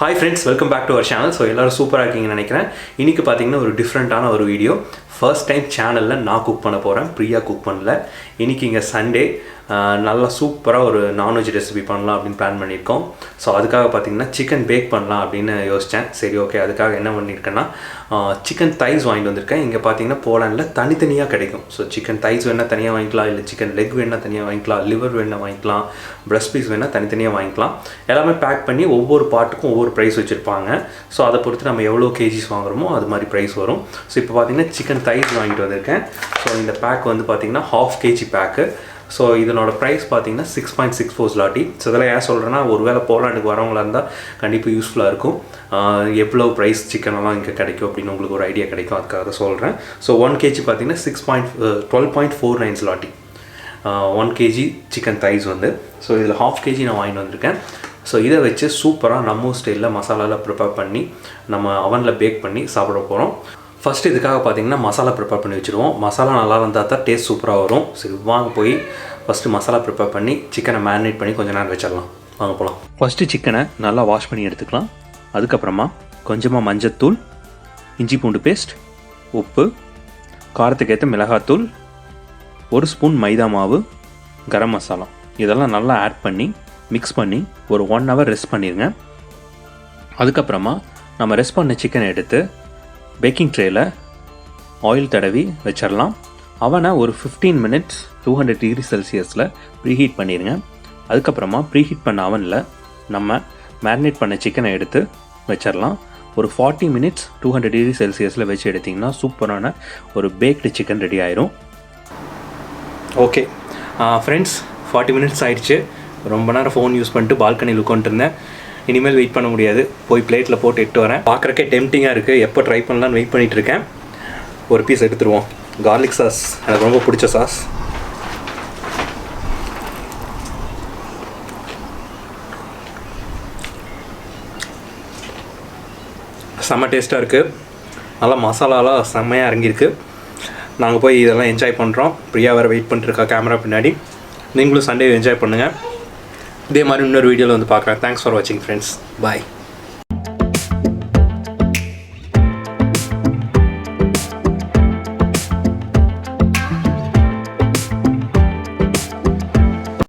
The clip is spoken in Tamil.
Hi friends, welcome back to our channel. So எல்லாரும் சூப்பரா இருக்கீங்கன்னு நினைக்கிறேன். இன்னைக்கு பாத்தீங்கன்னா ஒரு டிஃபரண்டான ஒரு வீடியோ. ஃபர்ஸ்ட் டைம் சேனல்ல நான் குக் பண்ண போறேன். பிரியா குக் பண்ணல. இன்னைக்கு இங்க சண்டே நல்லா சூப்பராக ஒரு நான்வெஜ் ரெசிபி பண்ணலாம் அப்படின்னு பிளான் பண்ணியிருக்கோம். ஸோ அதுக்காக பார்த்தீங்கன்னா சிக்கன் பேக் பண்ணலாம் அப்படின்னு யோசித்தேன். சரி ஓகே, அதுக்காக என்ன பண்ணியிருக்கேன்னா சிக்கன் தைஸ் வாங்கிட்டு வந்திருக்கேன். இங்கே பார்த்தீங்கன்னா போலாண்டில் தனித்தனியாக கிடைக்கும். ஸோ சிக்கன் தைஸ் வேணால் தனியாக வாங்கிக்கலாம், இல்லை சிக்கன் லெக் வேணால் தனியாக வாங்கிக்கலாம், லிவர் வேணால் வாங்கிக்கலாம், பிரஸ்ட் பீஸ் வேணால் தனித்தனியாக வாங்கிக்கலாம். எல்லாமே பேக் பண்ணி ஒவ்வொரு பார்ட்டுக்கும் ஒவ்வொரு ப்ரைஸ் வச்சுருப்பாங்க. ஸோ அதை பொறுத்து நம்ம எவ்வளோ கேஜிஸ் வாங்குறோமோ அது மாதிரி ப்ரைஸ் வரும். ஸோ இப்போ பார்த்தீங்கன்னா சிக்கன் தைஸ் வாங்கிட்டு வந்திருக்கேன். ஸோ இந்த பேக் வந்து பார்த்தீங்கன்னா 1/2 kg பேக்கு. ஸோ இதனோட ப்ரைஸ் பார்த்தீங்கன்னா 6.64 zloty. ஸோ இதெல்லாம் ஏன் சொல்கிறேன்னா, ஒரு வேளை போலாண்டுக்கு வரவங்களா இருந்தால் கண்டிப்பாக யூஸ்ஃபுல்லாக இருக்கும். எவ்வளோ ப்ரைஸ் சிக்கனெல்லாம் இங்கே கிடைக்கும் அப்படின்னு உங்களுக்கு ஒரு ஐடியா கிடைக்கும். அதுக்காக தான் சொல்கிறேன். ஸோ 1 kg பார்த்தீங்கன்னா 12.49 zloty. 1 kg சிக்கன் தைஸ் வந்து. ஸோ இதில் 1/2 kg நான் வாங்கிட்டு வந்திருக்கேன். ஸோ இதை வச்சு சூப்பராக நம்ம ஸ்டைலில் மசாலாவில் ப்ரிப்பேர் பண்ணி நம்ம அவனில் பேக் பண்ணி சாப்பிட போகிறோம். ஃபஸ்ட்டு இதுக்காக பார்த்தீங்கன்னா மசாலா ப்ரிப்பேர் பண்ணி வச்சுருவோம். மசாலா நல்லா இருந்தால் தான் டேஸ்ட் சூப்பராக வரும். சரி வாங்க போய் ஃபஸ்ட்டு மசாலா ப்ரிப்பேர் பண்ணி சிக்கனை மேரினேட் பண்ணி கொஞ்சம் நேரம் வச்சிடலாம். வாங்க போகலாம். ஃபஸ்ட்டு சிக்கனை நல்லா வாஷ் பண்ணி எடுத்துக்கலாம். அதுக்கப்புறமா கொஞ்சமாக மஞ்சத்தூள், இஞ்சி பூண்டு பேஸ்ட், உப்பு, காரத்துக்கு ஏற்ற மிளகாத்தூள், 1 ஸ்பூன் மைதா மாவு, கரம் மசாலா இதெல்லாம் நல்லா ஆட் பண்ணி மிக்ஸ் பண்ணி ஒரு 1 hour ரெஸ்ட் பண்ணிடுங்க. அதுக்கப்புறமா நம்ம ரெஸ்ட் பண்ண சிக்கனை எடுத்து பேக்கிங் ட்ரேயில் ஆயில் தடவி வச்சிடலாம். அவனை ஒரு 15 minutes 200 degree Celsiusல ப்ரீஹீட் பண்ணிடுங்க. அதுக்கப்புறமா ப்ரீஹீட் பண்ண அவனில் நம்ம மேரினேட் பண்ண சிக்கனை எடுத்து வச்சிடலாம். ஒரு 40 minutes 200 degree Celsiusல வச்சு எடுத்திங்கன்னா சூப்பரான ஒரு பேக்டு சிக்கன் ரெடி ஆயிரும். ஓகே ஃப்ரெண்ட்ஸ், 40 minutes ஆயிடுச்சு. ரொம்ப நேரம் ஃபோன் யூஸ் பண்ணிட்டு பால்கனியில் உட்காந்துருந்தேன். இனிமேல் வெயிட் பண்ண முடியாது. போய் பிளேட்டில் போட்டு எட்டு வரேன். பார்க்குறக்கே டெம்டிங்காக இருக்குது. எப்போ ட்ரை பண்ணலான்னு வெயிட் பண்ணிகிட்ருக்கேன். ஒரு பீஸ் எடுத்துருவோம். கார்லிக் சாஸ் எனக்கு ரொம்ப பிடிச்ச சாஸ். செம்ம டேஸ்ட்டாக இருக்குது. நல்லா மசாலாலாம் செம்மையாக இறங்கியிருக்கு. நாங்கள் போய் இதெல்லாம் என்ஜாய் பண்ணுறோம். பிரியா வேறு வெயிட் பண்ணிட்டுருக்கா கேமரா பின்னாடி. நீங்களும் சண்டே என்ஜாய் பண்ணுங்கள். இதே மாதிரி இன்னொரு வீடியோவில் வந்து பார்க்குறேன். தேங்க்ஸ் ஃபார் வாட்சிங் ஃப்ரெண்ட்ஸ். பாய்.